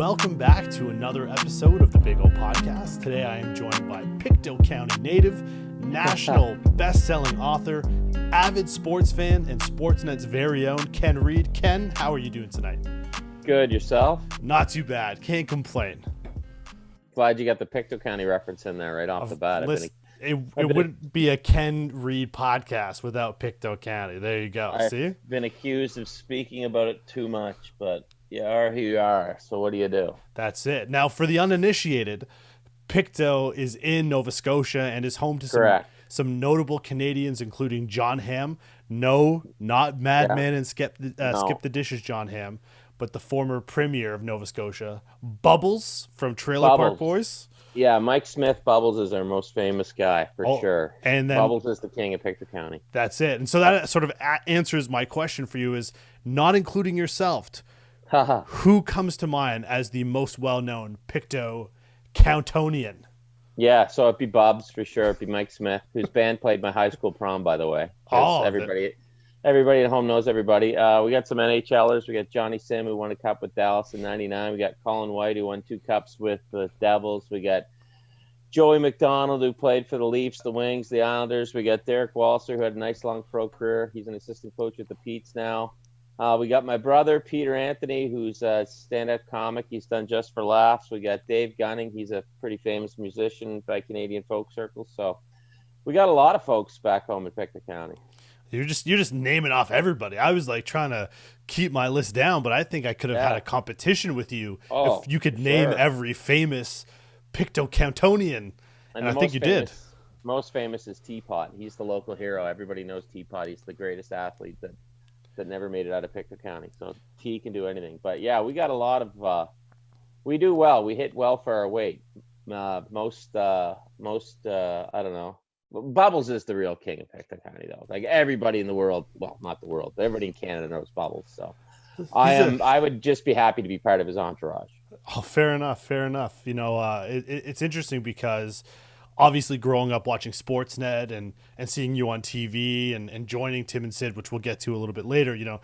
welcome back to another episode of the Big O Podcast. Today I am joined by Pictou County native, national best-selling author, avid sports fan, and Sportsnet's very own Ken Reid. Ken, how are you doing tonight? Good, yourself? Not too bad. Can't complain. Glad you got the Pictou County reference in there right off the bat. It wouldn't be a Ken Reid podcast without Pictou County. There you go. See? I've been accused of speaking about it too much, but you are who you are, so what do you do? That's it. Now, for the uninitiated, Pictou is in Nova Scotia and is home to some notable Canadians, including John Hamm. No, not Madman and Skip the Dishes John Hamm, but the former premier of Nova Scotia, Bubbles from Trailer Park Boys. Yeah, Mike Smith, Bubbles is our most famous guy, for sure. And then Bubbles is the king of Pictou County. That's it. And so that sort of answers my question for you is, not including yourself, who comes to mind as the most well-known Pictou Countonian? Yeah, so it'd be Bubs for sure. It'd be Mike Smith, whose band played my high school prom, by the way. Everybody at home knows everybody. We got some NHLers. We got Johnny Sim, who won a cup with Dallas in '99. We got Colin White, who won 2 cups with the Devils. We got Joey McDonald, who played for the Leafs, the Wings, the Islanders. We got Derek Walser, who had a nice long pro career. He's an assistant coach with the Petes now. We got my brother, Peter Anthony, who's a stand-up comic. He's done Just for Laughs. We got Dave Gunning. He's a pretty famous musician by Canadian folk circles. So we got a lot of folks back home in Pictou County. You're just naming off everybody. I was like trying to keep my list down, but I think I could have had a competition with you if you could name every famous Pictou Countonian. And I think you did. Most famous is Teapot. He's the local hero. Everybody knows Teapot. He's the greatest athlete that never made it out of Pictou County. So T can do anything. But yeah, we got a lot of we do well. We hit well for our weight. Most I don't know. Bubbles is the real king of Pictou County, though. Like everybody in the world, well, not the world, but everybody in Canada knows Bubbles. So I would just be happy to be part of his entourage. Oh, fair enough. You know, it's interesting because obviously growing up watching Sportsnet and seeing you on TV and joining Tim and Sid, which we'll get to a little bit later, you know,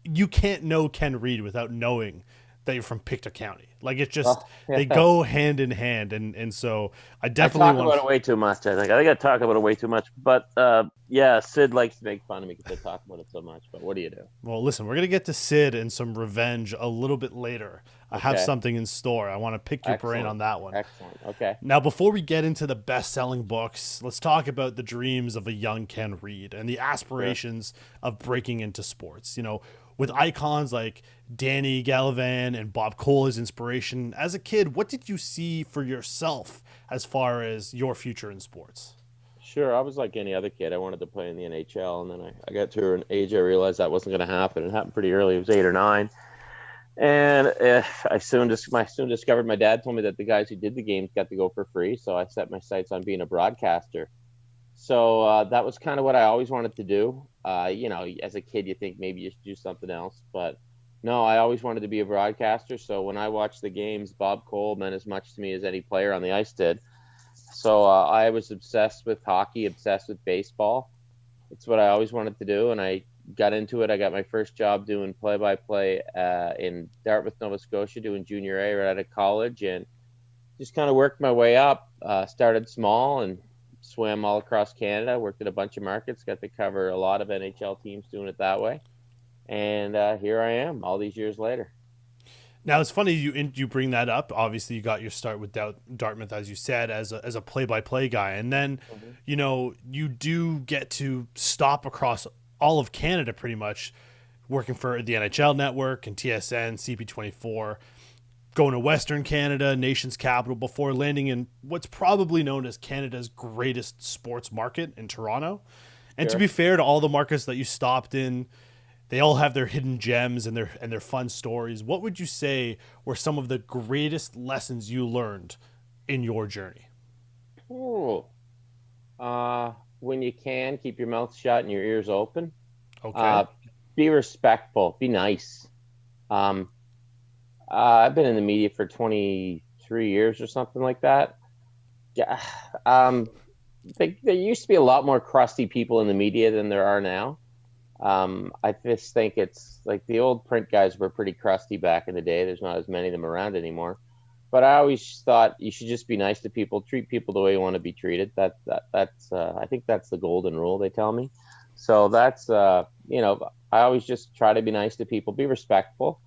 you can't know Ken Reid without knowing that you're from Pictou County. Like it's just they go hand in hand, and so I definitely talk about it way too much. I think I talk about it way too much. But Sid likes to make fun of me because I talk about it so much. But what do you do? Well, listen, we're gonna get to Sid and some revenge a little bit later. I have something in store. I want to pick your brain on that one. Excellent. Okay. Now, before we get into the best-selling books, let's talk about the dreams of a young Ken Reid and the aspirations of breaking into sports. You know, with icons like Danny Gallivan and Bob Cole as inspiration, as a kid, what did you see for yourself as far as your future in sports? Sure, I was like any other kid. I wanted to play in the NHL, and then I got to an age I realized that wasn't going to happen. It happened pretty early. It was 8 or 9. And I soon discovered my dad told me that the guys who did the games got to go for free, so I set my sights on being a broadcaster. So that was kind of what I always wanted to do. You know, as a kid, you think maybe you should do something else. But no, I always wanted to be a broadcaster. So when I watched the games, Bob Cole meant as much to me as any player on the ice did. So I was obsessed with hockey, obsessed with baseball. It's what I always wanted to do, and I got into it. I got my first job doing play-by-play in Dartmouth, Nova Scotia, doing junior A right out of college, and just kind of worked my way up. Started small and swam all across Canada, worked at a bunch of markets, got to cover a lot of NHL teams doing it that way. And here I am all these years later. Now, it's funny you bring that up. Obviously, you got your start with Dartmouth, as you said, as a play-by-play guy. And then, you know, you do get to stop across all of Canada pretty much, working for the NHL Network and TSN, CP24, going to Western Canada, nation's capital, before landing in what's probably known as Canada's greatest sports market in Toronto. And to be fair to all the markets that you stopped in, they all have their hidden gems and their fun stories. What would you say were some of the greatest lessons you learned in your journey? When you can, keep your mouth shut and your ears open. Okay. Be respectful. Be nice. I've been in the media for 23 years or something like that. Yeah. There used to be a lot more crusty people in the media than there are now. I just think it's like the old print guys were pretty crusty back in the day. There's not as many of them around anymore. But I always thought you should just be nice to people, treat people the way you want to be treated. That's I think that's the golden rule, they tell me. So that's I always just try to be nice to people, be respectful,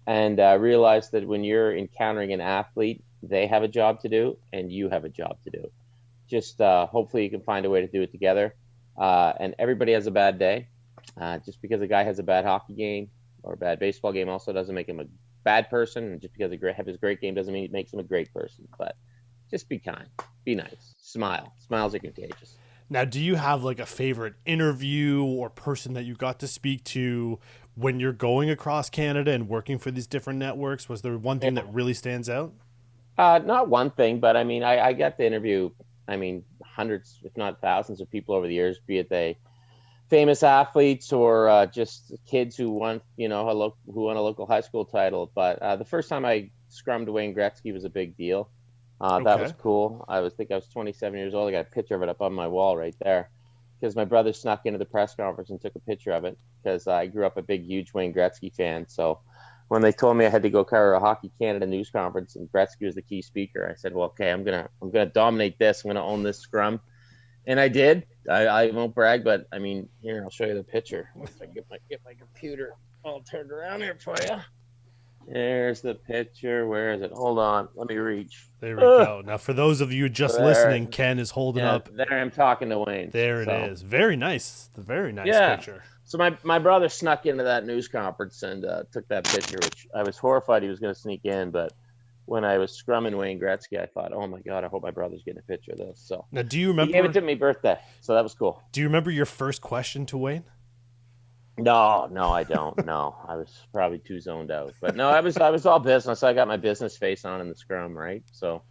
and realize that when you're encountering an athlete, they have a job to do and you have a job to do. Just hopefully you can find a way to do it together. And everybody has a bad day. Just because a guy has a bad hockey game or a bad baseball game also doesn't make him a bad person. And just because he has a great game doesn't mean it makes him a great person. But just be kind, be nice, smile. Smiles are contagious. Now, do you have like a favorite interview or person that you got to speak to when you're going across Canada and working for these different networks? Was there one thing that really stands out? Not one thing, but I mean, I got to interview, I mean, hundreds, if not thousands of people over the years, be it they famous athletes or just kids who won, who won a local high school title. But the first time I scrummed Wayne Gretzky was a big deal. That was cool. I was 27 years old. I got a picture of it up on my wall right there because my brother snuck into the press conference and took a picture of it because I grew up a big, huge Wayne Gretzky fan. So when they told me I had to go cover a Hockey Canada news conference and Gretzky was the key speaker, I said, well, okay, I'm gonna dominate this. I'm gonna own this scrum. And I did. I won't brag, but I mean, here, I'll show you the picture. Once I get my computer all turned around here for you. There's the picture. Where is it? Hold on. Let me reach. There we go. Now, for those of you just listening, Ken is holding up. There I'm talking to Wayne. There it is. Very nice. The very nice picture. So my brother snuck into that news conference and took that picture, which I was horrified he was going to sneak in. But when I was scrumming Wayne Gretzky, I thought, oh, my God, I hope my brother's getting a picture of this. So now, do you remember? He gave it to me birthday, so that was cool. Do you remember your first question to Wayne? No, I don't. No, I was probably too zoned out. But no, I was all business. I got my business face on in the scrum, right? So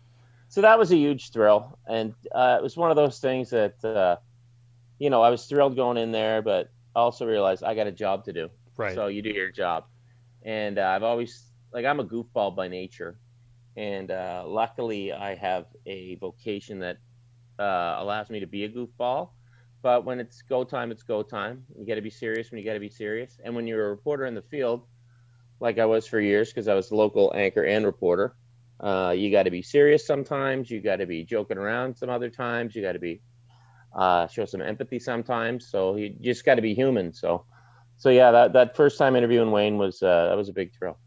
that was a huge thrill, and it was one of those things that I was thrilled going in there, but I also realized I got a job to do. Right. So you do your job, and I've always I'm a goofball by nature, and luckily I have a vocation that allows me to be a goofball. But when it's go time, it's go time. You got to be serious when you got to be serious. And when you're a reporter in the field, like I was for years, because I was local anchor and reporter, you got to be serious sometimes. You got to be joking around some other times. You got to be show some empathy sometimes. So you just got to be human. So yeah, that first time interviewing Wayne was that was a big thrill.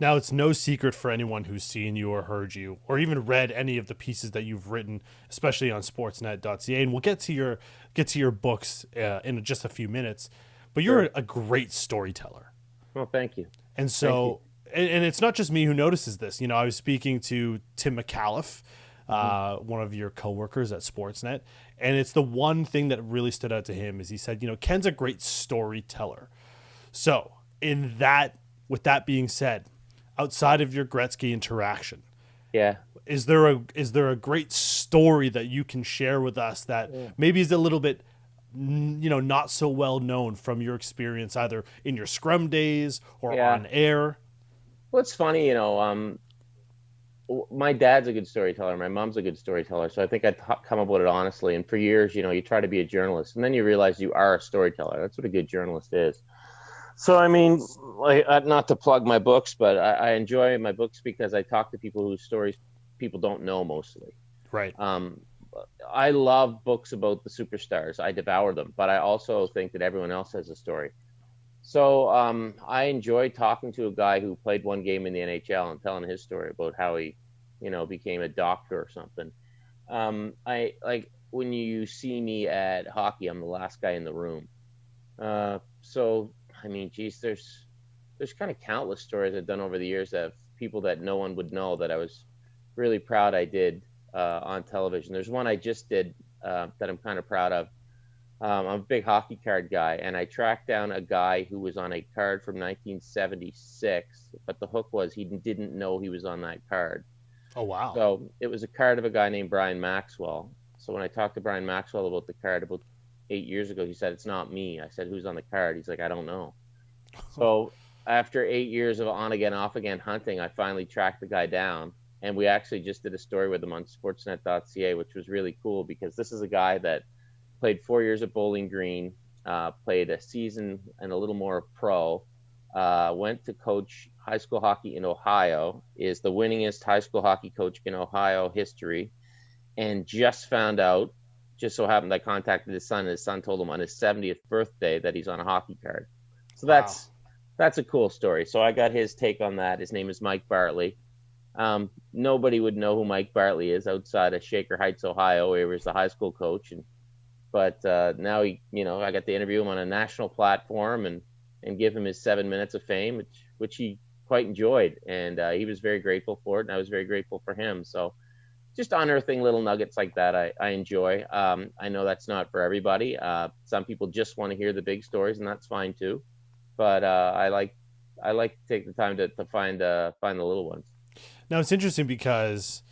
Now, it's no secret for anyone who's seen you or heard you or even read any of the pieces that you've written, especially on sportsnet.ca. And we'll get to your books in just a few minutes. But you're a great storyteller. Well, thank you. And so, and it's not just me who notices this. I was speaking to Tim McAuliffe, one of your coworkers at Sportsnet, and it's the one thing that really stood out to him is he said, Ken's a great storyteller. So, with that being said, outside of your Gretzky interaction, is there a great story that you can share with us that maybe is a little bit not so well known from your experience either in your scrum days or on air? Well, it's funny, my dad's a good storyteller, my mom's a good storyteller, so I think I'd come about it honestly. And for years, you try to be a journalist and then you realize you are a storyteller. That's what a good journalist is. So, I mean, not to plug my books, but I enjoy my books because I talk to people whose stories people don't know mostly. Right. I love books about the superstars. I devour them, but I also think that everyone else has a story. So I enjoy talking to a guy who played one game in the NHL and telling his story about how he, became a doctor or something. I like when you see me at hockey, I'm the last guy in the room. So I mean, geez, there's kind of countless stories I've done over the years of people that no one would know that I was really proud I did on television. There's one I just did that I'm kind of proud of. I'm a big hockey card guy, and I tracked down a guy who was on a card from 1976, but the hook was he didn't know he was on that card. Oh, wow. So it was a card of a guy named Brian Maxwell. So when I talked to Brian Maxwell about the card about 8 years ago, he said, it's not me. I said, who's on the card? He's like, I don't know. So after 8 years of on again, off again hunting, I finally tracked the guy down. And we actually just did a story with him on sportsnet.ca, which was really cool because this is a guy that played 4 years at Bowling Green, played a season and a little more pro. Went to coach high school hockey in Ohio, is the winningest high school hockey coach in Ohio history, and just found out, just so happened I contacted his son, and his son told him on his 70th birthday that he's on a hockey card. So Wow. that's a cool story. So I got his take on that. His name is Mike Bartley. Nobody would know who Mike Bartley is outside of Shaker Heights, Ohio, where he was the high school coach. But now I got to interview him on a national platform and give him his 7 minutes of fame, which he quite enjoyed, and he was very grateful for it, and I was very grateful for him. So just unearthing little nuggets like that, I enjoy. I know that's not for everybody. Some people just want to hear the big stories, and that's fine too. But I like to take the time to find the little ones. Now it's interesting because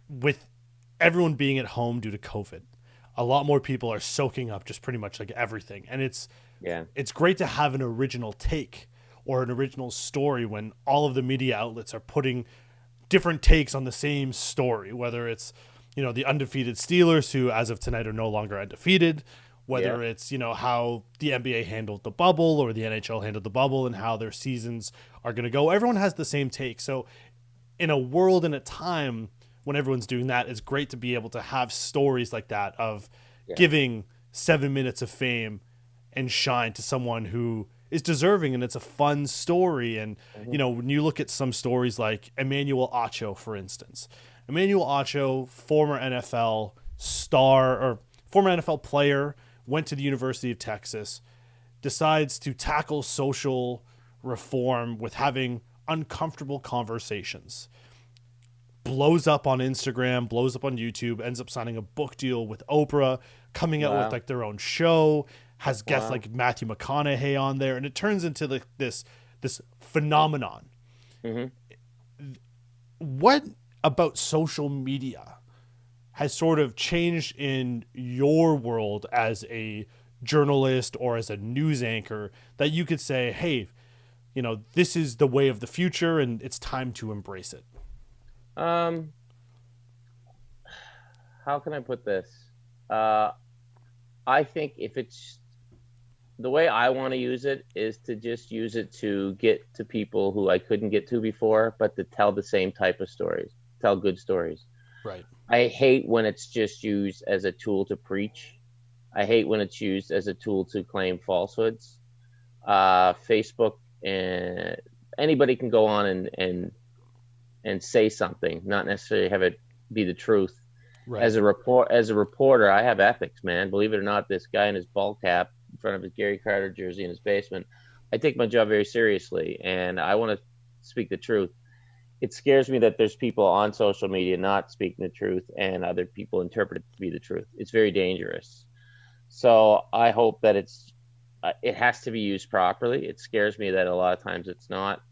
with everyone being at home due to COVID, a lot more people are soaking up just pretty much like everything. And it's great to have an original take or an original story when all of the media outlets are putting different takes on the same story, whether it's, the undefeated Steelers, who as of tonight are no longer undefeated, whether it's, how the NBA handled the bubble or the NHL handled the bubble and how their seasons are going to go. Everyone has the same take. So in a world and a time when everyone's doing that, it's great to be able to have stories like that of giving 7 minutes of fame and shine to someone who is deserving, and it's a fun story. And when you look at some stories like Emmanuel Acho, for instance, Emmanuel Acho, former NFL star or former NFL player, went to the University of Texas, decides to tackle social reform with having uncomfortable conversations, blows up on Instagram, blows up on YouTube, ends up signing a book deal with Oprah, coming out with like their own show, has guests like Matthew McConaughey on there, and it turns into like this phenomenon. What about social media has sort of changed in your world as a journalist or as a news anchor that you could say, hey, this is the way of the future and it's time to embrace it? How can I put this? I think if it's the way I want to use it is to just use it to get to people who I couldn't get to before, but to tell the same type of stories, tell good stories. Right. I hate when it's just used as a tool to preach. I hate when it's used as a tool to claim falsehoods. Facebook and anybody can go on and say something, not necessarily have it be the truth. Right. As a reporter, I have ethics, man. Believe it or not, this guy in his ball cap in front of his Gary Carter jersey in his basement, I take my job very seriously, and I want to speak the truth. It scares me that there's people on social media not speaking the truth and other people interpret it to be the truth. It's very dangerous. So I hope that it has to be used properly. It scares me that a lot of times it's not.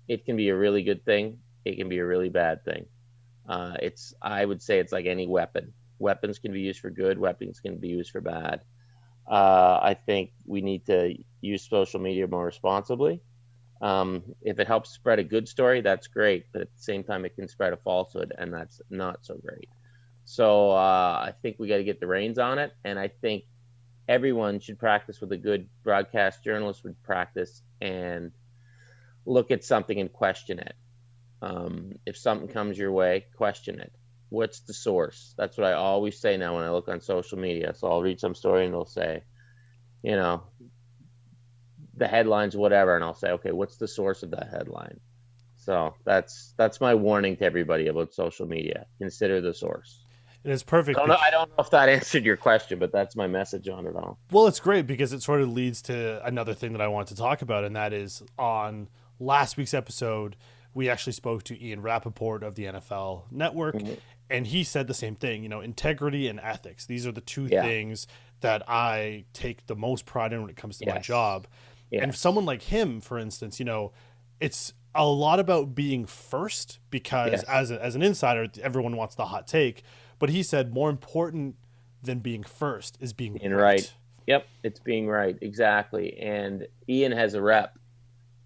It can be a really good thing. It can be a really bad thing. I would say it's like any weapon. Weapons can be used for good. Weapons can be used for bad. I think we need to use social media more responsibly. If it helps spread a good story, that's great. But at the same time, it can spread a falsehood, and that's not so great. So I think we got to get the reins on it. And I think everyone should practice what a good broadcast journalist would practice and look at something and question it. If something comes your way, question it. What's the source? That's what I always say now when I look on social media. So I'll read some story and it'll say, the headlines, whatever. And I'll say, okay, what's the source of that headline? So that's my warning to everybody about social media. Consider the source. And it's perfect. I don't know if that answered your question, but that's my message on it all. Well, it's great because it sort of leads to another thing that I want to talk about. And that is on last week's episode, we actually spoke to Ian Rappaport of the NFL Network, and he said the same thing, integrity and ethics. These are the two things that I take the most pride in when it comes to my job. Yes. And someone like him, for instance, it's a lot about being first because as an insider, everyone wants the hot take. But he said more important than being first is being right. Yep, it's being right. Exactly. And Ian has a rep.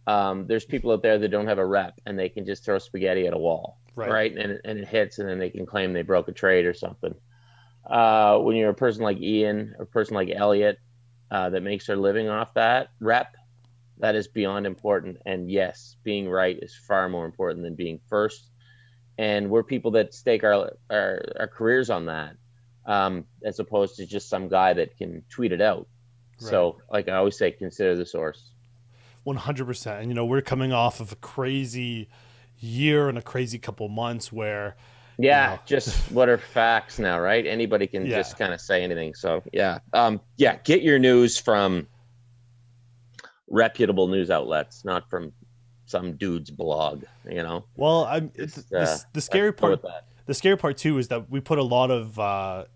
There's people out there that don't have a rep and they can just throw spaghetti at a wall, right? And it hits, and then they can claim they broke a trade or something. When you're a person like Ian or a person like Elliot, that makes their living off that rep, that is beyond important. And yes, being right is far more important than being first. And we're people that stake our careers on that, as opposed to just some guy that can tweet it out. Right. So, like I always say, consider the source. 100%. And, we're coming off of a crazy year and a crazy couple months where, Yeah, just what are facts now, right? Anybody can just kind of say anything. So, yeah. Get your news from reputable news outlets, not from some dude's blog, Well, the scary part. The scary part too is that we put a lot of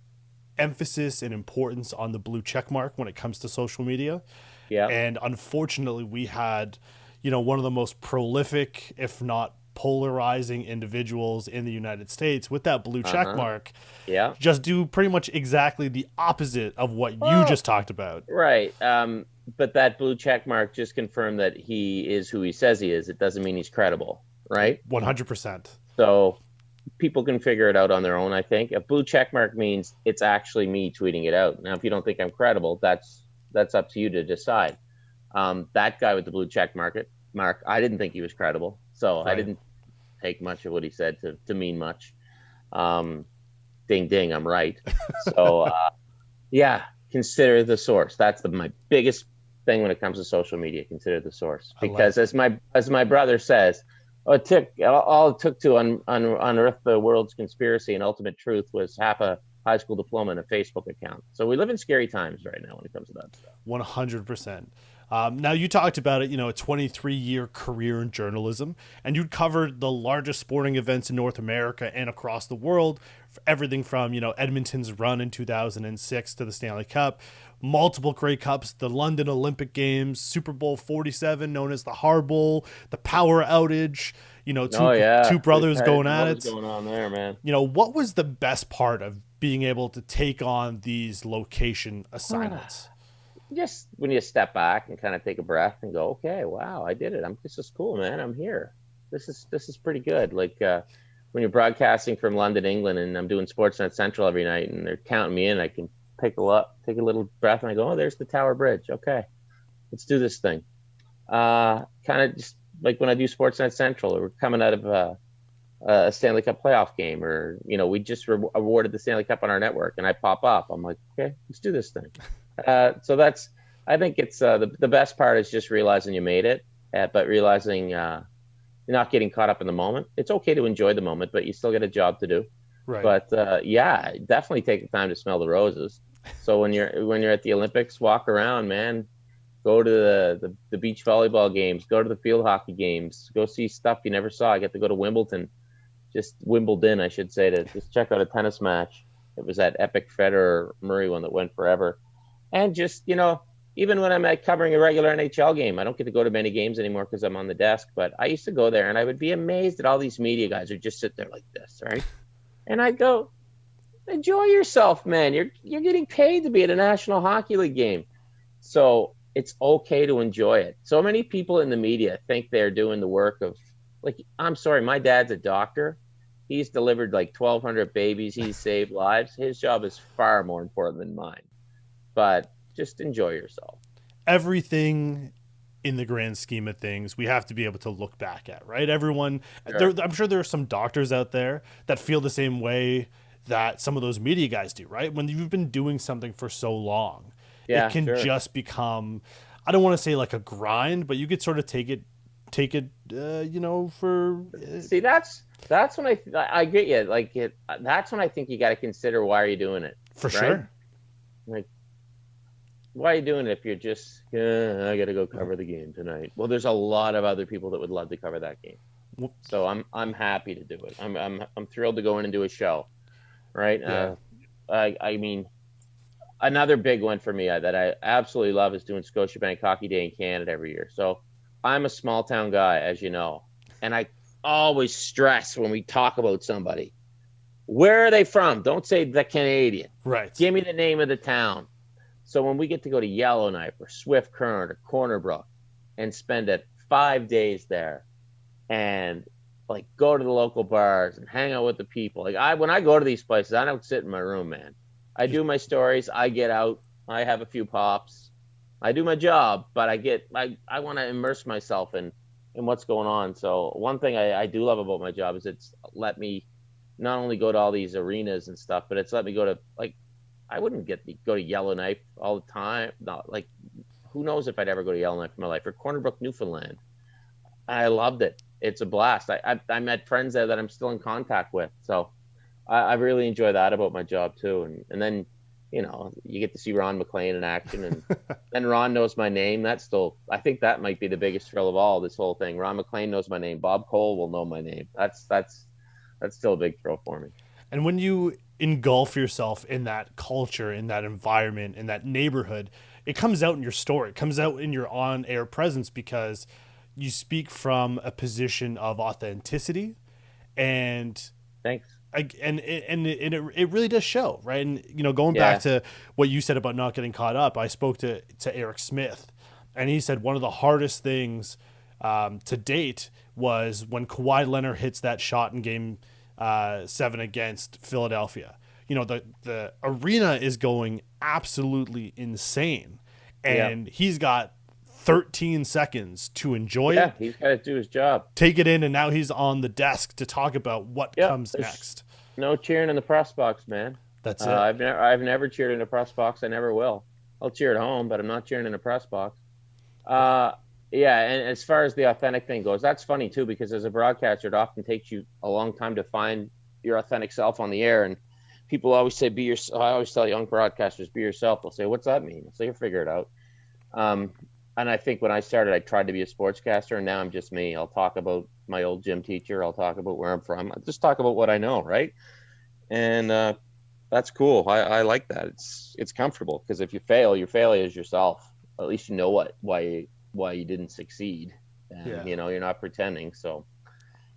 emphasis and importance on the blue check mark when it comes to social media. Yeah. And unfortunately, we had, one of the most prolific, if not polarizing individuals in the United States with that blue check mark. Yeah. Just do pretty much exactly the opposite of what you just talked about. Right. But that blue check mark just confirmed that he is who he says he is. It doesn't mean he's credible, right? 100%. So people can figure it out on their own, I think. A blue check mark means it's actually me tweeting it out. Now, if you don't think I'm credible, that's up to you to decide. That guy with the blue check mark, I didn't think he was credible. So right. I didn't take much of what he said to mean much. Ding, ding, I'm right. So, consider the source. That's my biggest thing when it comes to social media. Consider the source, because as my brother says, all it took to unearth the world's conspiracy and ultimate truth was half a high school diploma and a Facebook account. So we live in scary times right now when it comes to that stuff. 100%. Now, you talked about it, a 23-year career in journalism, and you'd covered the largest sporting events in North America and across the world, everything from, Edmonton's run in 2006 to the Stanley Cup, multiple Grey Cups, the London Olympic Games, Super Bowl 47, known as the Harbowl, the power outage, two brothers going at it. What's going on there, man? What was the best part of being able to take on these location assignments? Just when you step back and kind of take a breath and go, okay, wow, I did it. This is cool, man. I'm here. This is pretty good. Like when you're broadcasting from London, England, and I'm doing Sportsnet Central every night, and they're counting me in, I can take a little breath, and I go, oh, there's the Tower Bridge. Okay, let's do this thing. Kind of just like when I do Sportsnet Central, or we're coming out of a Stanley Cup playoff game, or we just awarded the Stanley Cup on our network, and I pop up. I'm like, okay, let's do this thing. So I think it's the best part is just realizing you made it, but realizing you're not getting caught up in the moment. It's okay to enjoy the moment, but you still got a job to do. Right. But definitely take the time to smell the roses. So when you're at the Olympics, walk around, man. Go to the beach volleyball games. Go to the field hockey games. Go see stuff you never saw. I get to go to Wimbledon, I should say, to just check out a tennis match. It was that epic Federer-Murray one that went forever. And just, even when I'm covering a regular NHL game, I don't get to go to many games anymore because I'm on the desk. But I used to go there, and I would be amazed at all these media guys who just sit there like this, right? And I'd go, enjoy yourself, man. You're getting paid to be at a National Hockey League game. So it's okay to enjoy it. So many people in the media think they're doing the work of, like, I'm sorry, my dad's a doctor. He's delivered like 1,200 babies. He's saved lives. His job is far more important than mine. But just enjoy yourself. Everything in the grand scheme of things, we have to be able to look back at, right? Everyone, sure. I'm sure there are some doctors out there that feel the same way that some of those media guys do, right? When you've been doing something for so long, it can just become, I don't want to say like a grind, but you could sort of take it, for. See, that's when I get you. Like that's when I think you got to consider, why are you doing it? For right? sure. Like, why are you doing it if you're just, I got to go cover the game tonight? Well, there's a lot of other people that would love to cover that game. So I'm happy to do it. I'm thrilled to go in and do a show. Right. Yeah. I mean, another big one for me that I absolutely love is doing Scotiabank Hockey Day in Canada every year. So I'm a small town guy, as you know, and I always stress when we talk about somebody, where are they from? Don't say the Canadian. Right. Give me the name of the town. So when we get to go to Yellowknife or Swift Current or Corner Brook and spend 5 days there and like go to the local bars and hang out with the people. Like when I go to these places, I don't sit in my room, man. I do my stories. I get out. I have a few pops. I do my job, but I want to immerse myself in what's going on. So one thing I do love about my job is it's let me not only go to all these arenas and stuff, but it's let me go to, like, I wouldn't go to Yellowknife all the time. Not like, who knows if I'd ever go to Yellowknife in my life, or Corner Brook, Newfoundland. I loved it. It's a blast. I met friends there that I'm still in contact with. So I really enjoy that about my job too. And then, you get to see Ron McLean in action, and then Ron knows my name. I think that might be the biggest thrill of all, this whole thing. Ron McLean knows my name. Bob Cole will know my name. That's still a big thrill for me. And when you engulf yourself in that culture, in that environment, in that neighborhood, it comes out in your story. It comes out in your on-air presence, because you speak from a position of authenticity, and Thanks. It really does show, right? And going back to what you said about not getting caught up, I spoke to Eric Smith, and he said one of the hardest things to date was when Kawhi Leonard hits that shot in Game 7 against Philadelphia. The arena is going absolutely insane, and he's got 13 seconds to enjoy it. Yeah, he's got to do his job. Take it in, and now he's on the desk to talk about what comes next. No cheering in the press box, man. That's it. I've never cheered in a press box. I never will. I'll cheer at home, but I'm not cheering in a press box. And as far as the authentic thing goes, that's funny too, because as a broadcaster, it often takes you a long time to find your authentic self on the air. And people always say, be yourself. I always tell young broadcasters, be yourself. They'll say, what's that mean? So you'll figure it out. And I think when I started, I tried to be a sportscaster, and now I'm just me. I'll talk about my old gym teacher. I'll talk about where I'm from. I'll just talk about what I know, right? And that's cool. I like that. It's comfortable, because if you fail, your failure is yourself. At least you know why you didn't succeed. And, you're not pretending. So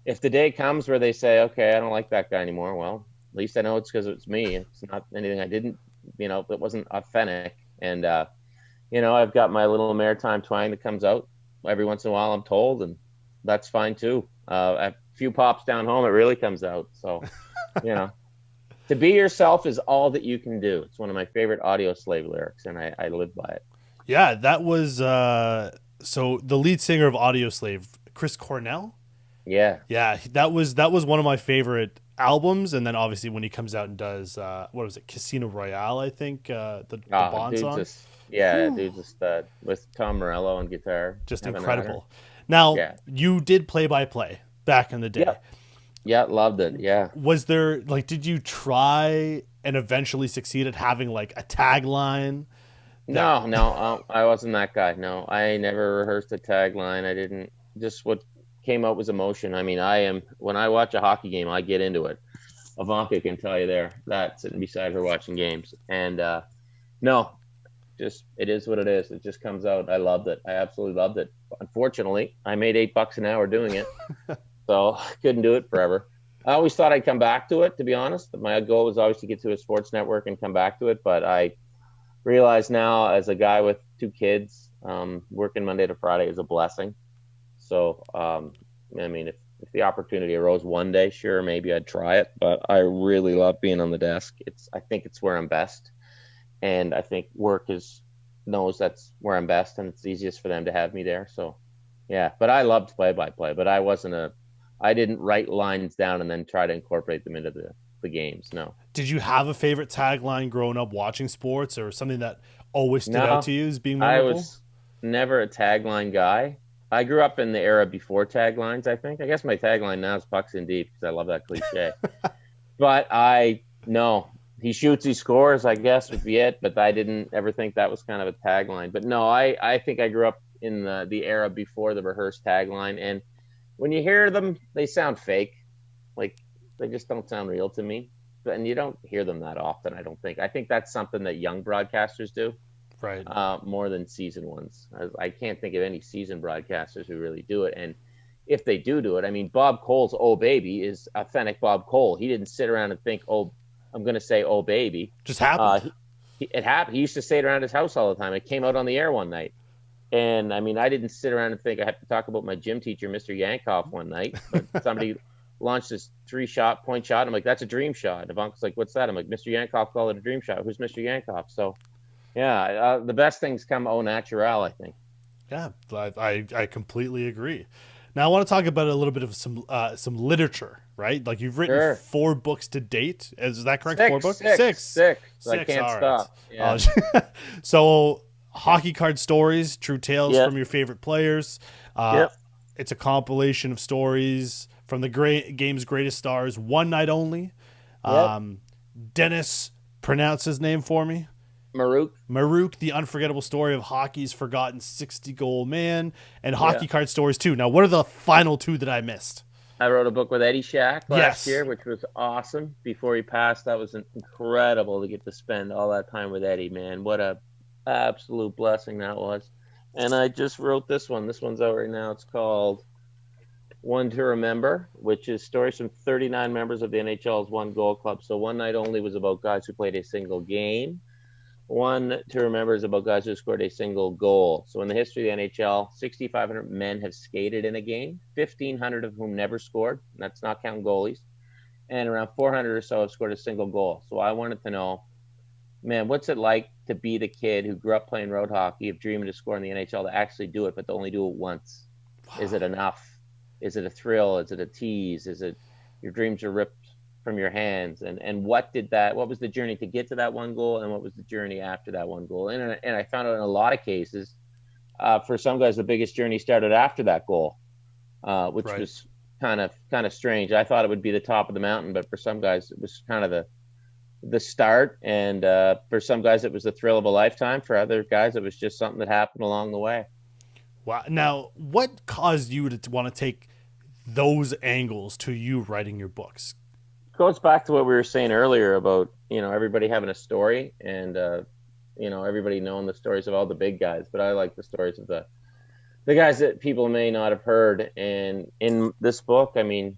if the day comes where they say, okay, I don't like that guy anymore, well, at least I know it's because it's me. It's not anything I didn't, it wasn't authentic. And, I've got my little maritime twang that comes out every once in a while, I'm told, and that's fine too. A few pops down home, it really comes out. So, to be yourself is all that you can do. It's one of my favorite Audio Slave lyrics, and I live by it. Yeah, that was so the lead singer of Audio Slave, Chris Cornell. Yeah, that was one of my favorite albums. And then obviously when he comes out and does what was it, Casino Royale, I think, the Bond song. Dude's just with Tom Morello on guitar. Just incredible. Now, you did play-by-play back in the day. Yeah, loved it. Yeah. Was there, did you try and eventually succeed at having a tagline? No, I wasn't that guy. No, I never rehearsed a tagline. I didn't. Just what came out was emotion. I mean, when I watch a hockey game, I get into it. Ivanka can tell you that sitting beside her watching games. And no, just it is what it is. It just comes out. I loved it. I absolutely loved it. Unfortunately, I made $8 an hour doing it, so I couldn't do it forever. I always thought I'd come back to it, to be honest. My goal was always to get to a sports network and come back to it, but I realize now, as a guy with 2 kids, working Monday to Friday is a blessing. So, if the opportunity arose one day, sure, maybe I'd try it, but I really love being on the desk. I think it's where I'm best. And I think work knows that's where I'm best, and it's easiest for them to have me there. So, yeah, but I loved play-by-play, but I didn't write lines down and then try to incorporate them into the games. No. Did you have a favorite tagline growing up watching sports, or something that always stood out to you as being memorable? I was never a tagline guy. I grew up in the era before taglines, I think. I guess my tagline now is pucks in deep, because I love that cliche. But he shoots, he scores, I guess would be it. But I didn't ever think that was kind of a tagline. But no, I think I grew up in the era before the rehearsed tagline. And when you hear them, they sound fake. They just don't sound real to me. And you don't hear them that often, I don't think. I think that's something that young broadcasters do. Right. More than seasoned ones. I can't think of any seasoned broadcasters who really do it. And if they do it, I mean, Bob Cole's "Oh Baby" is authentic Bob Cole. He didn't sit around and think, "Oh, I'm going to say "Oh Baby." Just happened. It happened. He used to say it around his house all the time. It came out on the air one night. And I mean, I didn't sit around and think I have to talk about my gym teacher, Mr. Yankoff, one night. But somebody launched this 3-shot point shot. I'm like, that's a dream shot. And Ivanka's like, what's that? I'm like, Mr. Yankoff called it a dream shot. Who's Mr. Yankoff? So Yeah, the best things come au naturel, I think. Yeah, I completely agree. Now I want to talk about a little bit of some literature, right? Like you've written Sure. 4 books to date. Is that correct? Four Six, books? six, Six. six. I Six. can't All right. stop. Yeah. So hockey card stories, true tales Yep. from your favorite players. Uh, Yep. it's a compilation of stories from the game's greatest stars. One night only. Yep. Um, Dennis, pronounce his name for me. Maruk. Maruk, the unforgettable story of hockey's forgotten 60-goal man, and Yeah. hockey card stories too. Now, what are the final 2 that I missed? I wrote a book with Eddie Shack last Yes. year, which was awesome. Before he passed, that was incredible to get to spend all that time with Eddie, man. What a absolute blessing that was. And I just wrote this one. This one's out right now. It's called One to Remember, which is stories from 39 members of the NHL's One Goal Club. So One Night Only was about guys who played a single game. One to Remember is about guys who scored a single goal. So in the history of the NHL, 6,500 men have skated in a game, 1,500 of whom never scored. And that's not counting goalies. And around 400 or so have scored a single goal. So I wanted to know, man, what's it like to be the kid who grew up playing road hockey, of dreaming to score in the NHL, to actually do it, but to only do it once? Is it enough? Is it a thrill? Is it a tease? Is it your dreams are ripped from your hands? And what was the journey to get to that one goal, and what was the journey after that one goal? And I found out in a lot of cases, for some guys, the biggest journey started after that goal, which Right. was kind of strange. I thought it would be the top of the mountain, but for some guys, it was kind of the start. And for some guys, it was the thrill of a lifetime. For other guys, it was just something that happened along the way. Wow. Now, what caused you to want to take those angles to you writing your books? Goes back to what we were saying earlier about, everybody having a story, and everybody knowing the stories of all the big guys, but I like the stories of the guys that people may not have heard. And in this book, I mean,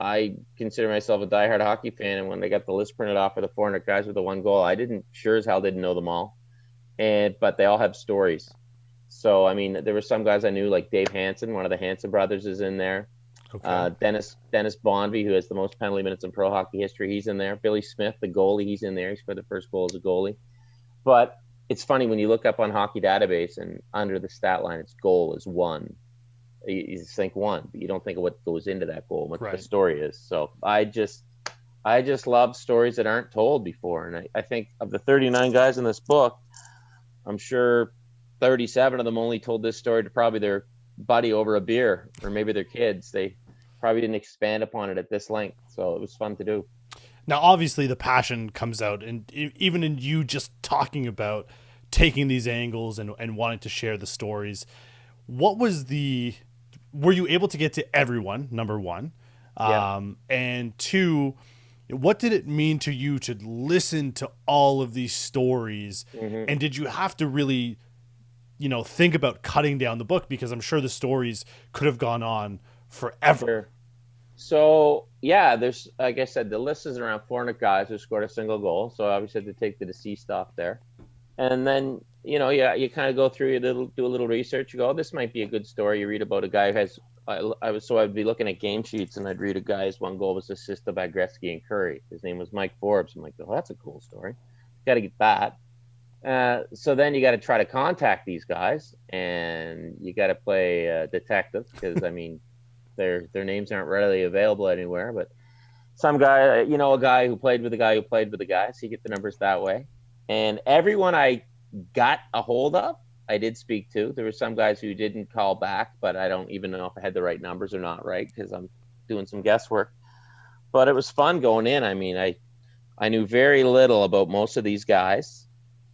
I consider myself a diehard hockey fan, and when they got the list printed off for the 400 guys with the one goal, I didn't sure as hell didn't know them all, but they all have stories. So I mean, there were some guys I knew, like Dave Hansen, one of the Hansen brothers, is in there. Okay. Dennis Bonvy, who has the most penalty minutes in pro hockey history, he's in there. Billy Smith, the goalie, he's in there. He scored the first goal as a goalie. But it's funny when you look up on Hockey Database, and under the stat line, its goal is one. You just think one, but you don't think of what goes into that goal, what Right. the story is. So I just love stories that aren't told before. And I think of the 39 guys in this book, I'm sure 37 of them only told this story to probably their buddy over a beer, or maybe their kids. They probably didn't expand upon it at this length. So it was fun to do. Now, obviously, the passion comes out, and even in you just talking about taking these angles and wanting to share the stories. What was were you able to get to everyone, number one? Yeah. And two, what did it mean to you to listen to all of these stories? Mm-hmm. And did you have to really, think about cutting down the book? Because I'm sure the stories could have gone on forever. Sure. So yeah, there's, like I said, the list is around 400 guys who scored a single goal. So I obviously had to take the deceased off there, and then you kind of go through, do a little research. You go, oh, this might be a good story. You read about a guy who has. I'd be looking at game sheets, and I'd read a guy's one goal was assisted by Gretzky and Curry. His name was Mike Forbes. I'm like, oh, that's a cool story. Got to get that. So then you got to try to contact these guys, and you got to play detective, because I mean, their names aren't readily available anywhere. But some guy, a guy who played with a guy who played with a guy, so you get the numbers that way. And everyone I got a hold of, I did speak to. There were some guys who didn't call back, but I don't even know if I had the right numbers or not, right? Because I'm doing some guesswork. But it was fun going in. I mean, I knew very little about most of these guys,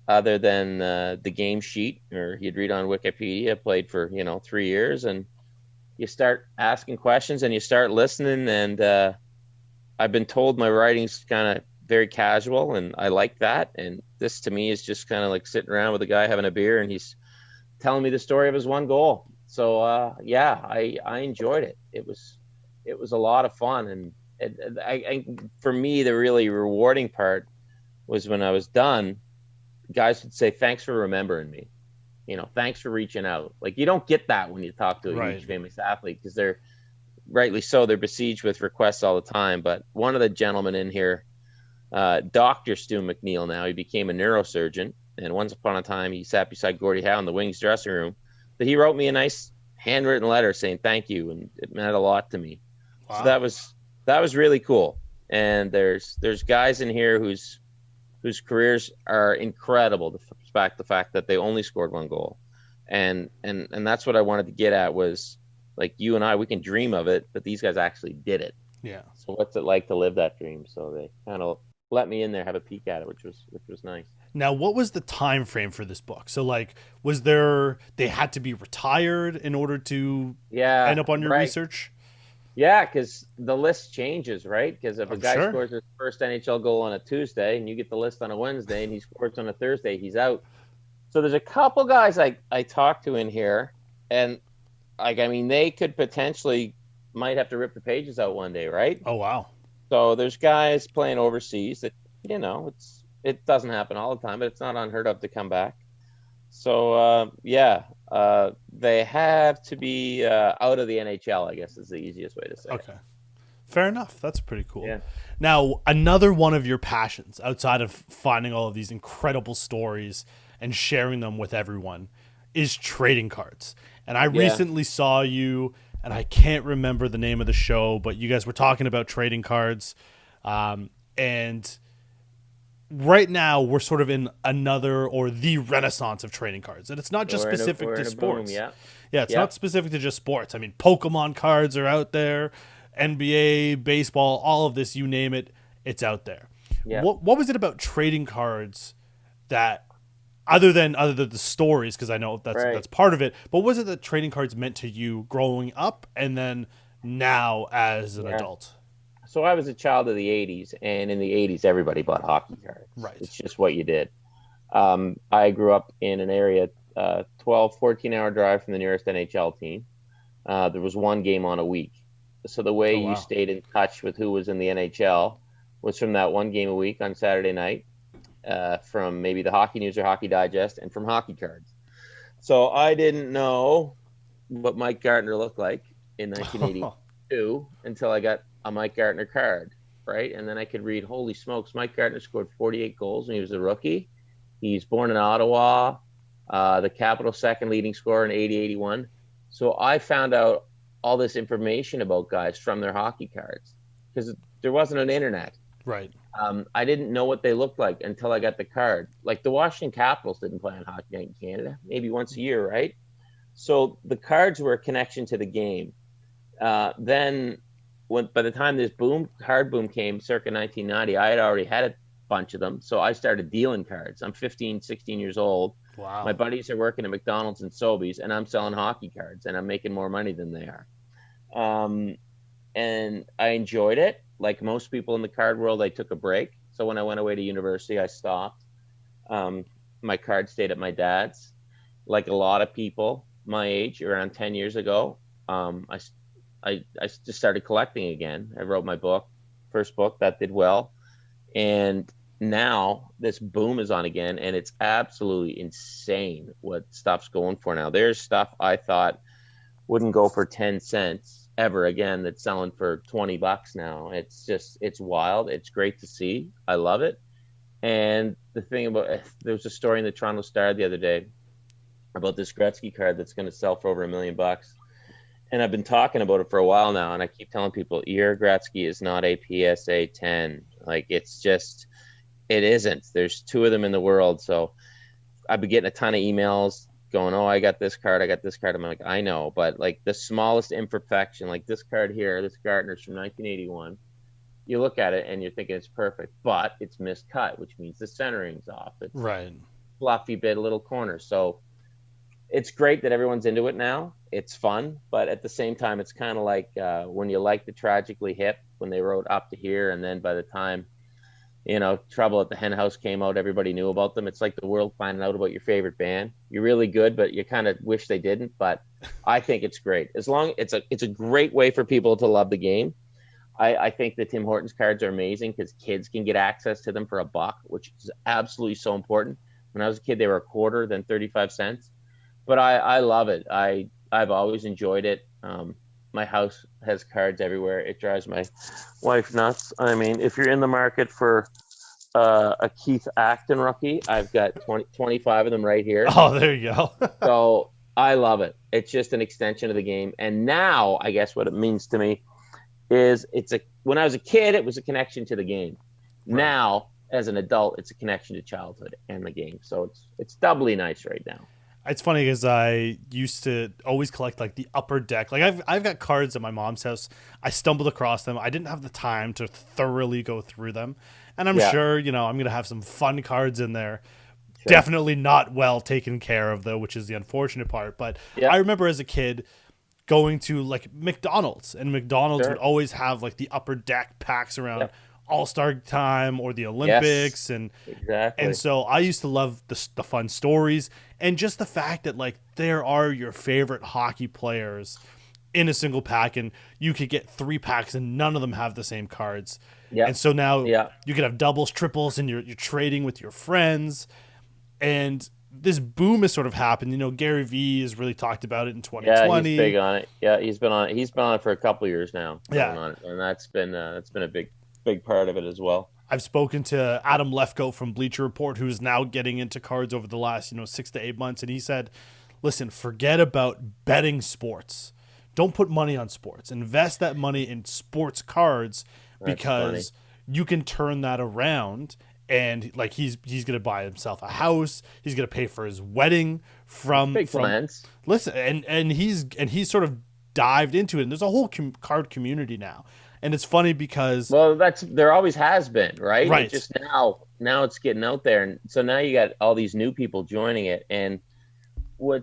other than the game sheet, or you'd read on Wikipedia. Played for 3 years, and you start asking questions and you start listening. And I've been told my writing's kind of very casual, and I like that. And this to me is just kind of like sitting around with a guy having a beer, and he's telling me the story of his one goal. So yeah, I enjoyed it. It was a lot of fun. And for me, the really rewarding part was when I was done, guys would say, thanks for remembering me. Thanks for reaching out. Like, you don't get that when you talk to a Right. huge famous athlete, because they're, rightly so, they're besieged with requests all the time. But one of the gentlemen in here, Dr. Stu McNeil, now he became a neurosurgeon, and once upon a time he sat beside Gordie Howe in the Wings dressing room, that he wrote me a nice handwritten letter saying thank you, and it meant a lot to me. Wow. So that was really cool. And there's guys in here whose careers are incredible, despite the fact that they only scored one goal. And that's what I wanted to get at was, like, you and I, we can dream of it, but these guys actually did it. Yeah. So what's it like to live that dream? So they kind of let me in there, have a peek at it, which was nice. Now, what was the time frame for this book? So, like, was there, they had to be retired in order to end up on your research? Yeah, because the list changes, right? Because if a guy scores his first NHL goal on a Tuesday and you get the list on a Wednesday and he scores on a Thursday, he's out. So there's a couple guys I talked to in here, and they could potentially might have to rip the pages out one day, right? Oh, wow. So there's guys playing overseas that, it doesn't happen all the time, but it's not unheard of to come back. So, they have to be out of the NHL, I guess is the easiest way to say it. Okay. Fair enough. That's pretty cool. Yeah. Now, another one of your passions outside of finding all of these incredible stories and sharing them with everyone is trading cards. And I recently saw you, and I can't remember the name of the show, but you guys were talking about trading cards. And right now we're sort of in another or the renaissance of trading cards. And it's not just specific to sports. It's not specific to just sports. I mean, Pokemon cards are out there, NBA, baseball, all of this, you name it, it's out there. Yeah. What was it about trading cards that, other than the stories, because I know that's part of it, but what was it that trading cards meant to you growing up and then now as an adult? So I was a child of the 80s, and in the 80s, everybody bought hockey cards. Right. It's just what you did. I grew up in an area, 12, 14-hour drive from the nearest NHL team. There was one game on a week. So the way you stayed in touch with who was in the NHL was from that one game a week on Saturday night, from maybe the Hockey News or Hockey Digest, and from hockey cards. So I didn't know what Mike Gartner looked like in 1982 until I got a Mike Gartner card, right? And then I could read, holy smokes, Mike Gartner scored 48 goals when he was a rookie. He's born in Ottawa, the Capital second leading scorer in 80-81. So I found out all this information about guys from their hockey cards because there wasn't an internet. Right. I didn't know what they looked like until I got the card. Like the Washington Capitals didn't play on Hockey Night in Canada, maybe once a year, right? So the cards were a connection to the game. Then by the time this card boom came circa 1990, I had already had a bunch of them. So I started dealing cards. I'm 15, 16 years old. Wow. My buddies are working at McDonald's and Sobeys, and I'm selling hockey cards, and I'm making more money than they are. And I enjoyed it. Like most people in the card world, I took a break. So when I went away to university, I stopped. My card stayed at my dad's. Like a lot of people my age, around 10 years ago, I just started collecting again. I wrote my first book that did well. And now this boom is on again, and it's absolutely insane what stuff's going for now. There's stuff I thought wouldn't go for 10 cents ever again that's selling for $20 now. It's wild. It's great to see. I love it. And the thing about there was a story in the Toronto Star the other day about this Gretzky card that's going to sell for over $1 million. And I've been talking about it for a while now, and I keep telling people, Igor Gretzky is not a PSA 10. Like, it isn't. There's two of them in the world. So I've been getting a ton of emails going, oh, I got this card. I'm like, I know. But, like, the smallest imperfection, like this card here, this Gartner's from 1981, you look at it and you're thinking it's perfect, but it's miscut, which means the centering's off. It's right. Fluffy bit, a little corner. So it's great that everyone's into it now. It's fun, but at the same time, it's kind of like when you like the Tragically Hip, when they wrote Up to Here, and then by the time, Trouble at the Hen House came out, everybody knew about them. It's like the world finding out about your favorite band. You're really good, but you kind of wish they didn't. But I think it's great. It's a great way for people to love the game. I think that Tim Hortons cards are amazing because kids can get access to them for $1, which is absolutely so important. When I was a kid, they were $0.25, then 35 cents. But I love it. I've always enjoyed it. My house has cards everywhere. It drives my wife nuts. I mean, if you're in the market for a Keith Acton rookie. I've got 25 of them right here. Oh, there you go. So I love it. It's just an extension of the game. And now, I guess what it means to me is when I was a kid, it was a connection to the game. Right. Now, as an adult, it's a connection to childhood and the game. So it's doubly nice right now. It's funny because I used to always collect like the upper deck. Like I've got cards at my mom's house. I stumbled across them. I didn't have the time to thoroughly go through them. And I'm sure, I'm going to have some fun cards in there. Sure. Definitely not well taken care of, though, which is the unfortunate part. But I remember as a kid going to like McDonald's, and McDonald's would always have like the upper deck packs around All-Star time or the Olympics. And so I used to love the fun stories and just the fact that like there are your favorite hockey players in a single pack, and you could get 3 packs and none of them have the same cards. Yeah. And so now you could have doubles, triples, and you're trading with your friends. And this boom has sort of happened. Gary Vee has really talked about it in 2020. Yeah, he's big on it. Yeah, he's been on it. He's been on it for a couple of years now. On it. And that's been a big part of it as well. I've spoken to Adam Lefkoe from Bleacher Report, who's now getting into cards over the last 6 to 8 months, and he said, "Listen, forget about betting sports. Don't put money on sports. Invest that money in sports cards because you can turn that around." And like he's gonna buy himself a house. He's gonna pay for his wedding from plans. Listen, and he's sort of dived into it. And there's a whole card community now, and it's funny because there always has been, right? Right. It just now it's getting out there, and so now you got all these new people joining it. And when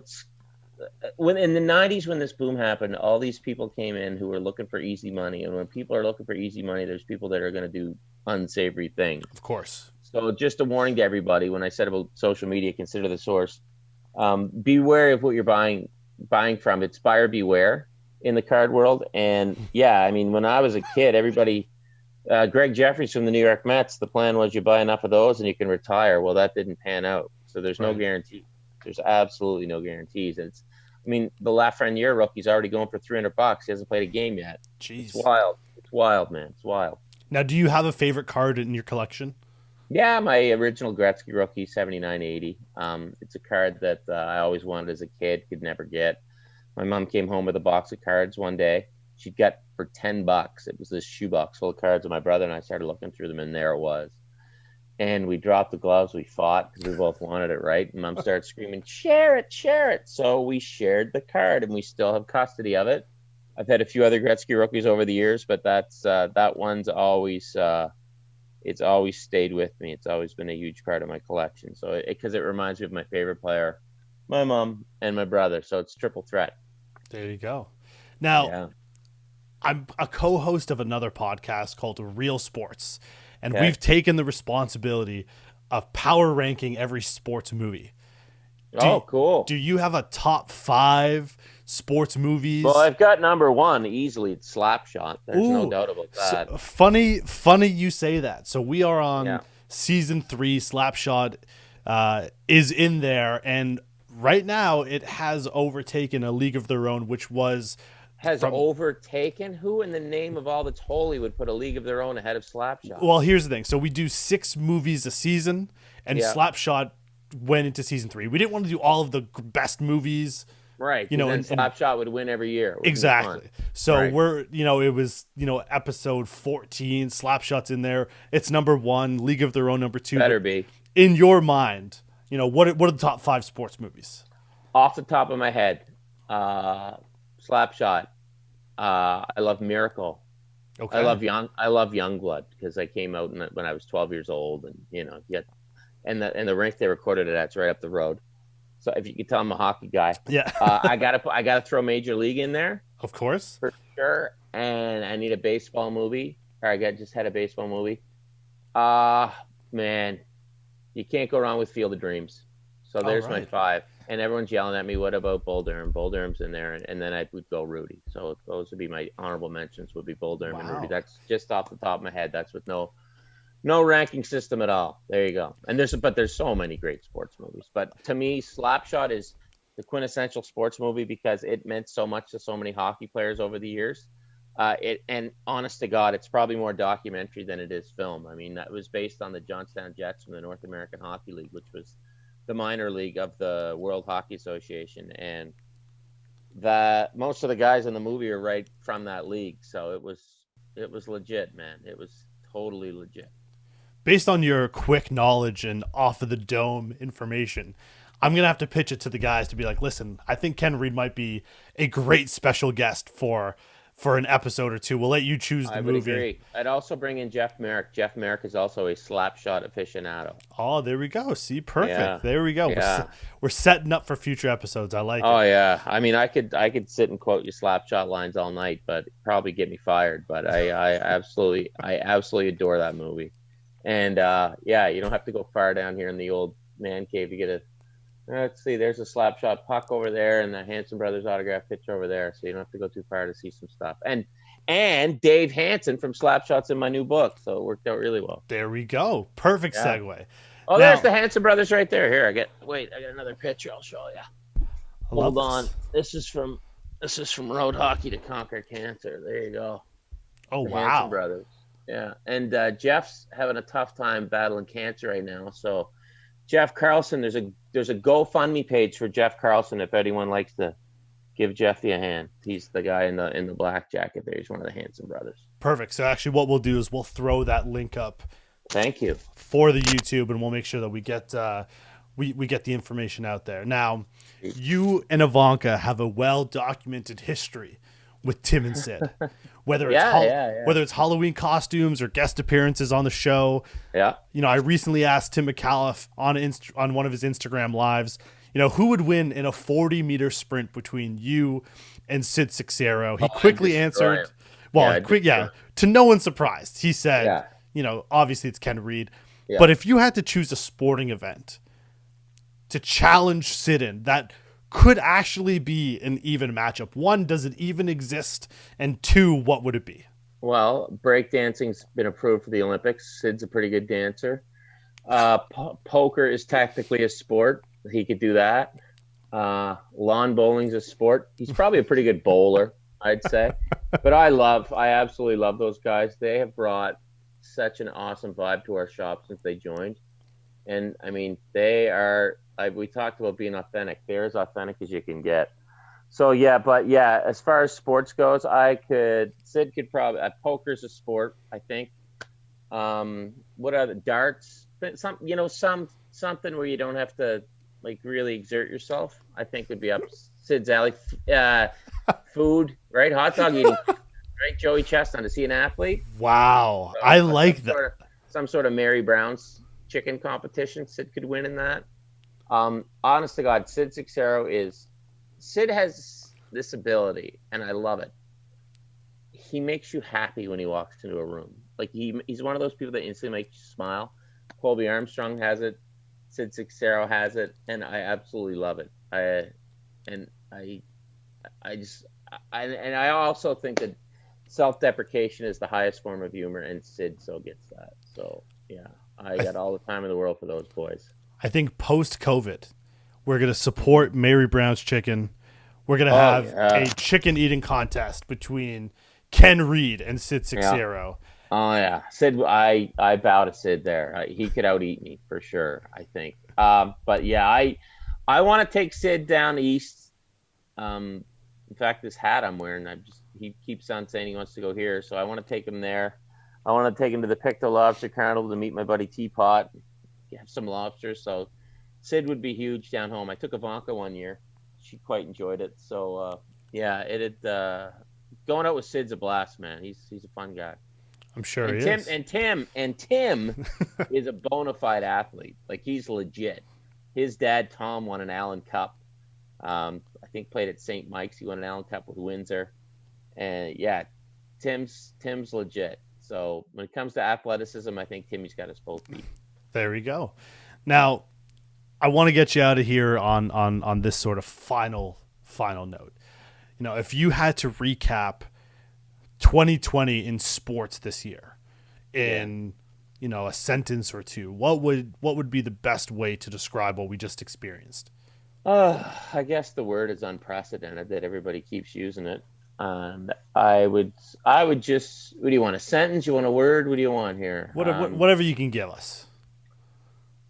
in the 90s when this boom happened, all these people came in who were looking for easy money, and when people are looking for easy money, there's people that are going to do unsavory things. Of course. So just a warning to everybody, when I said about social media, consider the source. Be wary of what you're buying from. It's buyer beware in the card world. And when I was a kid, everybody, Greg Jeffries from the New York Mets, the plan was you buy enough of those and you can retire. Well, that didn't pan out. So there's no guarantee. There's absolutely no guarantees. The Lafreniere rookie's already going for $300. He hasn't played a game yet. Jeez. It's wild. It's wild, man. It's wild. Now, do you have a favorite card in your collection? Yeah, my original Gretzky rookie, 7980. It's a card that I always wanted as a kid, could never get. My mom came home with a box of cards one day. She got for $10. It was this shoebox full of cards, and my brother and I started looking through them, and there it was. And we dropped the gloves. We fought because we both wanted it, right? And Mom started screaming, "Share it, share it!" So we shared the card, and we still have custody of it. I've had a few other Gretzky rookies over the years, but that one's always it's always stayed with me. It's always been a huge part of my collection. So because it reminds me of my favorite player, my mom, and my brother. So it's triple threat. There you go. Now, I'm a co-host of another podcast called Real Sports, and we've taken the responsibility of power ranking every sports movie. Cool. Do you have a top 5 sports movies? Well, I've got number 1 easily. It's Slapshot. There's no doubt about that. So, funny you say that. So we are on season 3. Slapshot is in there, and right now it has overtaken A League of Their Own, which was overtaken. Who in the name of all that's holy would put A League of Their Own ahead of Slapshot? Well, here's the thing. So we do 6 movies a season, and Slapshot went into season 3. We didn't want to do all of the best movies, right? And Slapshot would win every year. Exactly. So we're, it was, episode 14. Slapshot's in there. It's number 1. League of Their Own number 2. Better be. In your mind, what are the top 5 sports movies? Off the top of my head, Slapshot. I love Miracle. Okay. I love Youngblood because I came out when I was 12 years old, and and the rink they recorded it at's right up the road. So if you could tell I'm a hockey guy, I gotta throw Major League in there, of course, for sure. And I need a baseball movie, or I just had a baseball movie. Man, you can't go wrong with Field of Dreams. So there's my 5. And everyone's yelling at me, what about Bull Durham? Bull Durham's in there, and then I would go Rudy. So those would be my honorable mentions. Would be Bull Durham and Rudy. That's just off the top of my head. That's with no ranking system at all. There you go. And there's so many great sports movies. But to me, Slapshot is the quintessential sports movie because it meant so much to so many hockey players over the years. And honest to God, it's probably more documentary than it is film. I mean, that was based on the Johnstown Jets from the North American Hockey League, which was the minor league of the World Hockey Association, and that most of the guys in the movie are right from that league. So it was legit, man. It was totally legit. Based on your quick knowledge and off of the dome information, I'm gonna have to pitch it to the guys to be like, listen, I think Ken Reid might be a great special guest for an episode or two. We'll let you choose the I would movie. agree. I'd also bring in Jeff Merrick. Jeff Merrick is also a slap shot aficionado. Oh, there we go. See, perfect. Yeah. There we go. Yeah. We're setting up for future episodes. I like Oh it. yeah. I mean, I could sit and quote you slap shot lines all night, but probably get me fired. But I absolutely adore that movie. And yeah, you don't have to go far down here in the old man cave to get a. Let's see, there's a slap shot puck over there, and the Hanson brothers autograph picture over there. So you don't have to go too far to see some stuff. And Dave Hansen from Slapshot's in my new book, so it worked out really well. There we go. Perfect Yeah. segue. Oh, Now- there's the Hanson brothers right there. Here, I got another picture. I'll show you. I love Hold on. this. This is from Road Hockey to Conquer Cancer. There you go. Oh, The wow. Hanson brothers. Yeah, and Jeff's having a tough time battling cancer right now. So Jeff Carlson, there's a GoFundMe page for Jeff Carlson if anyone likes to give Jeffy a hand. He's the guy in the black jacket there. He's one of the Hanson brothers. Perfect. So actually what we'll do is we'll throw that link up Thank you. for the YouTube, and we'll make sure that we get we get the information out there. Now, you and Ivanka have a well-documented history with Tim and Sid. Whether it's whether it's Halloween costumes or guest appearances on the show. Yeah. You know, I recently asked Tim McAuliffe on one of his Instagram lives, you know, who would win in a 40-meter sprint between you and Sid Sixero. He quickly answered, to no one's surprise. He said, you know, obviously it's Ken Reid. Yeah. But if you had to choose a sporting event to challenge Sid in, that could actually be an even matchup. One, does it even exist? And two, what would it be? Well, breakdancing's been approved for the Olympics. Sid's a pretty good dancer. Poker is technically a sport. He could do that. Lawn bowling's a sport. He's probably a pretty good bowler, I'd say. But I absolutely love those guys. They have brought such an awesome vibe to our shop since they joined. And I mean, we talked about being authentic. They're as authentic as you can get. So as far as sports goes, Sid could probably, poker's a sport, I think. What are the darts? Something where you don't have to like really exert yourself, I think would be up Sid's alley. Food, right? Hot dog eating, right? Joey Chestnut, is he an athlete? Wow. So, I like that. Some sort of Mary Brown's chicken competition. Sid could win in that. Honest to God, Sid has this ability, and I love it. He makes you happy when he walks into a room. Like he's one of those people that instantly makes you smile. Colby Armstrong has it. Sid Sixero has it, and I absolutely love it. I also think that self-deprecation is the highest form of humor, and Sid so gets that. So yeah, I got all the time in the world for those boys. I think post-COVID, we're going to support Mary Brown's Chicken. We're going to have a chicken eating contest between Ken Reid and Sid Sixero. Yeah. Oh, yeah. Sid, I bow to Sid there. He could out-eat me for sure, I think. But, yeah, I want to take Sid down east. In fact, this hat I'm wearing, he keeps on saying he wants to go here, so I want to take him there. I want to take him to the Pictou Lobster Carnival to meet my buddy Teapot. Have some lobsters. So Sid would be huge down home. I took Ivanka one year. She quite enjoyed it. So, going out with Sid's a blast, man. He's a fun guy. I'm sure he is. is. And Tim is a bona fide athlete. Like, he's legit. His dad, Tom, won an Allen Cup. I think played at St. Mike's. He won an Allen Cup with Windsor. And, yeah, Tim's legit. So, when it comes to athleticism, I think Timmy's got us both beat. There we go. Now, I want to get you out of here on this sort of final note. You know, if you had to recap 2020 in sports this year in a sentence or two, what would be the best way to describe what we just experienced? I guess the word is unprecedented, that everybody keeps using it. And I would just. What do you want? A sentence? You want a word? What do you want here? Whatever you can give us.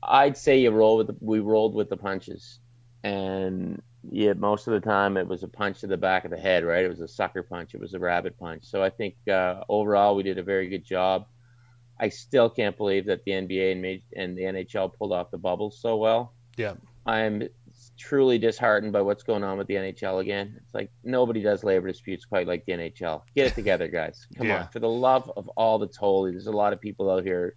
I'd say we rolled with the punches, and yeah, most of the time it was a punch to the back of the head, right? It was a sucker punch. It was a rabbit punch. So I think overall we did a very good job. I still can't believe that the NBA and the NHL pulled off the bubbles so well. Yeah. I'm truly disheartened by what's going on with the NHL again. It's like nobody does labor disputes quite like the NHL. Get it together, guys. Come on. For the love of all that's holy, there's a lot of people out here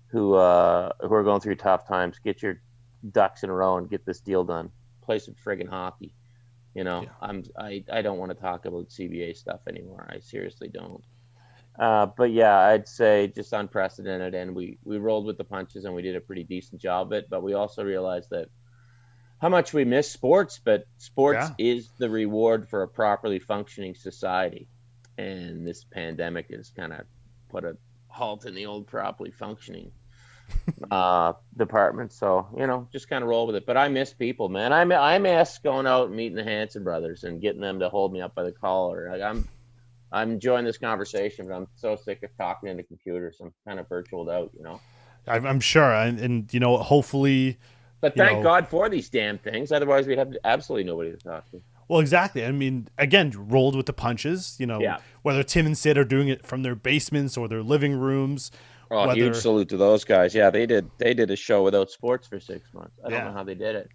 who are going through tough times. Get your ducks in a row and get this deal done. Play some friggin' hockey. You know, yeah. I don't want to talk about CBA stuff anymore. I seriously don't. But yeah, I'd say just unprecedented, and we rolled with the punches and we did a pretty decent job of it. But we also realized that how much we miss sports, but sports is the reward for a properly functioning society. And this pandemic has kind of put a halt in the old properly functioning department. So, you know, just kind of roll with it. But I miss people, man. I miss going out and meeting the Hanson brothers and getting them to hold me up by the collar. Like, I'm enjoying this conversation, but I'm so sick of talking into computers. I'm kind of virtualed out, you know. I'm sure, and you know, hopefully. But thank God for these damn things. Otherwise, we'd have absolutely nobody to talk to. Well, exactly. I mean, again, rolled with the punches. You know, whether Tim and Sid are doing it from their basements or their living rooms. Oh, huge salute to those guys. Yeah, they did a show without sports for 6 months. I don't know how they did it.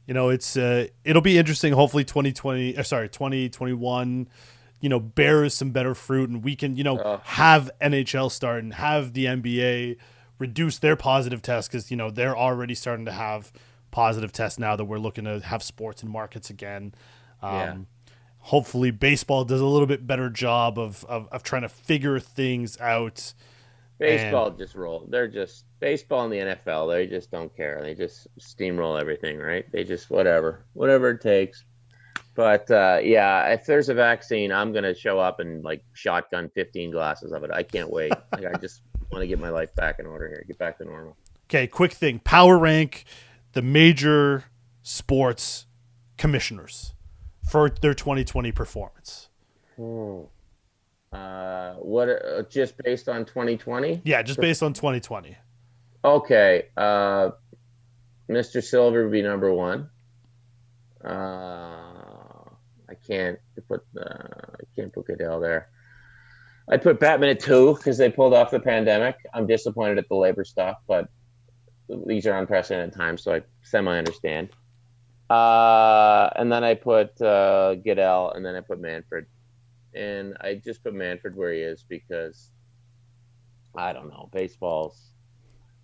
You know, it's it'll be interesting. Hopefully, 2021. You know, bears some better fruit, and we can, you know, have NHL start and have the NBA reduce their positive tests, because, you know, they're already starting to have positive tests now that we're looking to have sports in markets again. Hopefully baseball does a little bit better job of trying to figure things out. Baseball just roll. They're just baseball and the NFL. They just don't care. They just steamroll everything, right? They just whatever it takes. But if there's a vaccine, I'm gonna show up and like shotgun 15 glasses of it. I can't wait. Like, I just want to get my life back in order here. Get back to normal. Okay, quick thing. Power rank the major sports commissioners for their 2020 performance. Just based on 2020? Yeah, just based on 2020. Okay. Mr. Silver would be number one. I can't put Goodell there. I'd put Batman at 2 because they pulled off the pandemic. I'm disappointed at the labor stuff, but these are unprecedented times, so I semi-understand. And then I put Goodell, and then I put Manfred. And I just put Manfred where he is because, I don't know, baseball's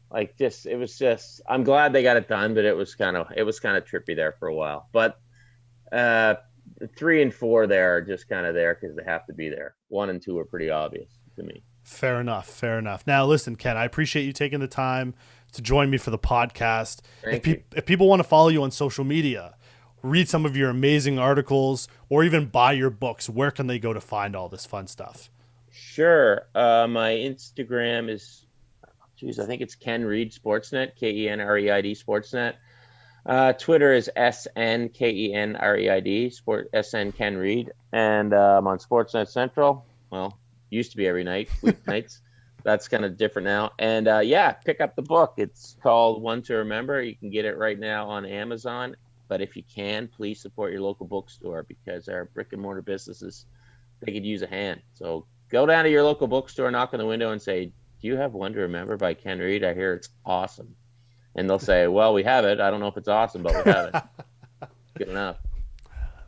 like I'm glad they got it done, but it was kind of trippy there for a while. But 3 and 4 there are just kind of there because they have to be there. 1 and 2 are pretty obvious to me. Fair enough. Now, listen, Ken, I appreciate you taking the time to join me for the podcast. If people want to follow you on social media, read some of your amazing articles, or even buy your books, where can they go to find all this fun stuff? Sure. My Instagram is, I think it's Ken Reid Sportsnet, KenReid Sportsnet. Twitter is SNKenReid, SN Ken Reid. And I'm on Sportsnet Central. Well, used to be every night, weeknights. That's kind of different now. And pick up the book. It's called One to Remember. You can get it right now on Amazon. But if you can, please support your local bookstore, because our brick and mortar businesses, they could use a hand. So go down to your local bookstore, knock on the window and say, "Do you have One to Remember by Ken Reid? I hear it's awesome." And they'll say, "Well, we have it. I don't know if it's awesome, but we have it." Good enough.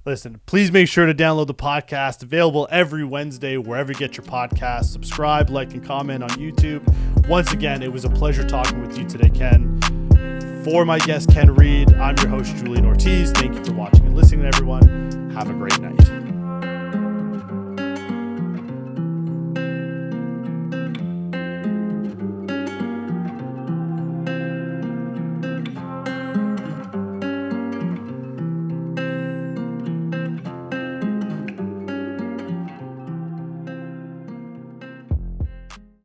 Listen, please make sure to download the podcast, available every Wednesday wherever you get your podcasts. Subscribe, like, and comment on YouTube. Once again, it was a pleasure talking with you today, Ken. For my guest, Ken Reid, I'm your host, Julian Ortiz. Thank you for watching and listening, everyone. Have a great night.